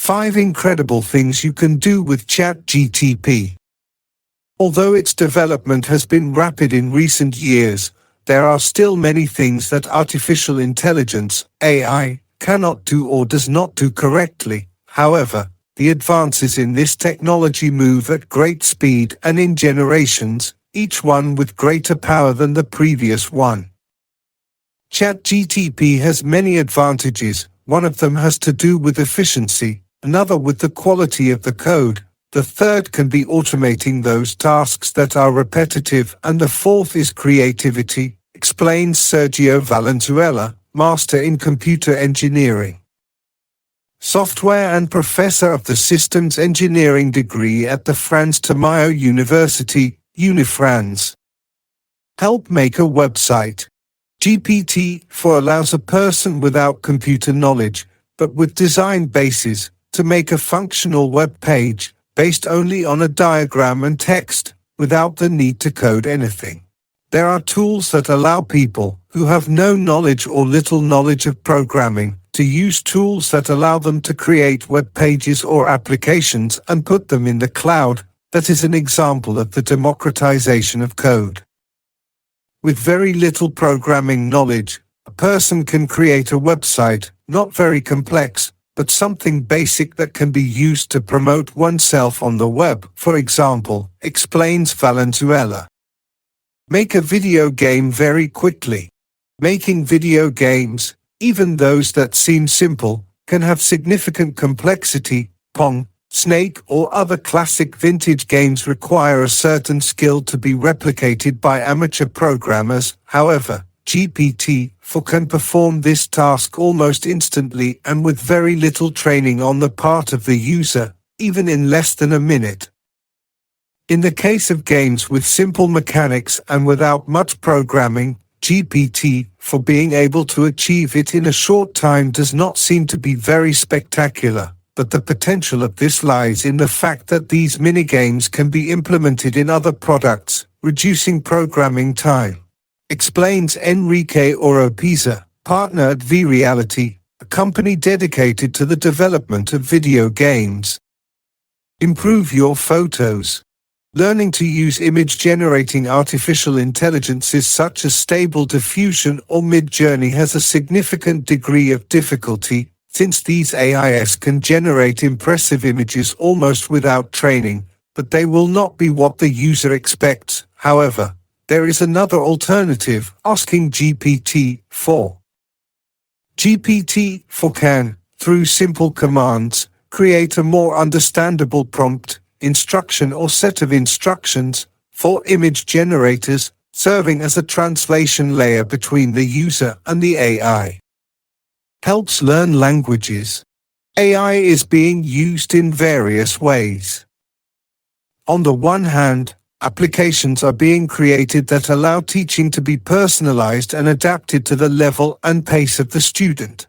5 incredible things you can do with CHAT GTP. Although its development has been rapid in recent years, there are still many things that artificial intelligence, AI, cannot do or does not do correctly. However, the advances in this technology move at great speed and in generations, each one with greater power than the previous one. ChatGTP has many advantages. One of them has to do with efficiency, another with the quality of the code, the third can be automating those tasks that are repetitive, and the fourth is creativity, explains Sergio Valenzuela, Master in Computer Engineering, Software and Professor of the Systems Engineering degree at the Franz Tamayo University, Unifrance. Help make a website. GPT-4 allows a person without computer knowledge, but with design bases, to make a functional web page, based only on a diagram and text, without the need to code anything. There are tools that allow people, who have no knowledge or little knowledge of programming, to use tools that allow them to create web pages or applications and put them in the cloud. That is an example of the democratization of code. With very little programming knowledge, a person can create a website, not very complex, but something basic that can be used to promote oneself on the web, for example, explains Valenzuela. Make a video game very quickly. Making video games, even those that seem simple, can have significant complexity. Pong, Snake or other classic vintage games require a certain skill to be replicated by amateur programmers. However, GPT-4 can perform this task almost instantly and with very little training on the part of the user, even in less than a minute. In the case of games with simple mechanics and without much programming, GPT-4 being able to achieve it in a short time does not seem to be very spectacular. But the potential of this lies in the fact that these minigames can be implemented in other products, reducing programming time. Explains Enrique Oropeza, partner at vReality, a company dedicated to the development of video games. Improve your photos. Learning to use image-generating artificial intelligences such as Stable Diffusion or Midjourney has a significant degree of difficulty, since these AIs can generate impressive images almost without training, but they will not be what the user expects. However, there is another alternative, asking GPT-4. GPT-4 can, through simple commands, create a more understandable prompt, instruction or set of instructions, for image generators, serving as a translation layer between the user and the AI. Helps learn languages. AI is being used in various ways. On the one hand, applications are being created that allow teaching to be personalized and adapted to the level and pace of the student.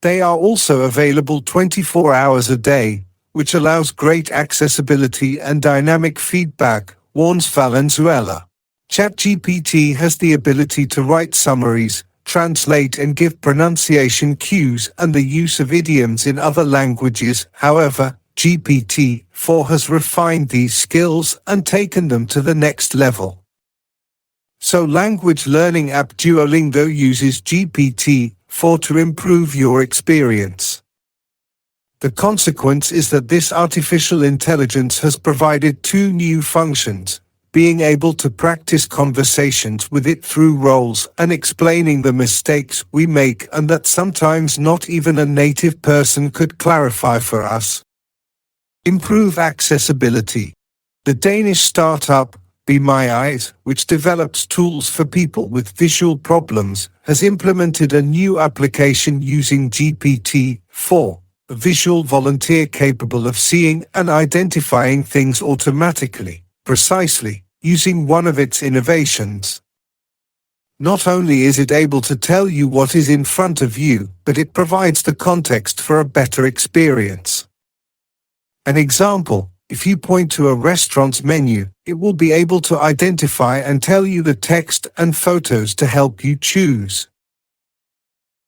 They are also available 24 hours a day, which allows great accessibility and dynamic feedback, warns Valenzuela. ChatGPT has the ability to write summaries, translate and give pronunciation cues and the use of idioms in other languages. However, GPT-4 has refined these skills and taken them to the next level. So language learning app Duolingo uses GPT-4 to improve your experience. The consequence is that this artificial intelligence has provided 2 new functions: being able to practice conversations with it through roles and explaining the mistakes we make and that sometimes not even a native person could clarify for us. Improve accessibility. The Danish startup, Be My Eyes, which develops tools for people with visual problems, has implemented a new application using GPT-4, a visual volunteer capable of seeing and identifying things automatically, precisely, using one of its innovations. Not only is it able to tell you what is in front of you, but it provides the context for a better experience. An example, if you point to a restaurant's menu, it will be able to identify and tell you the text and photos to help you choose.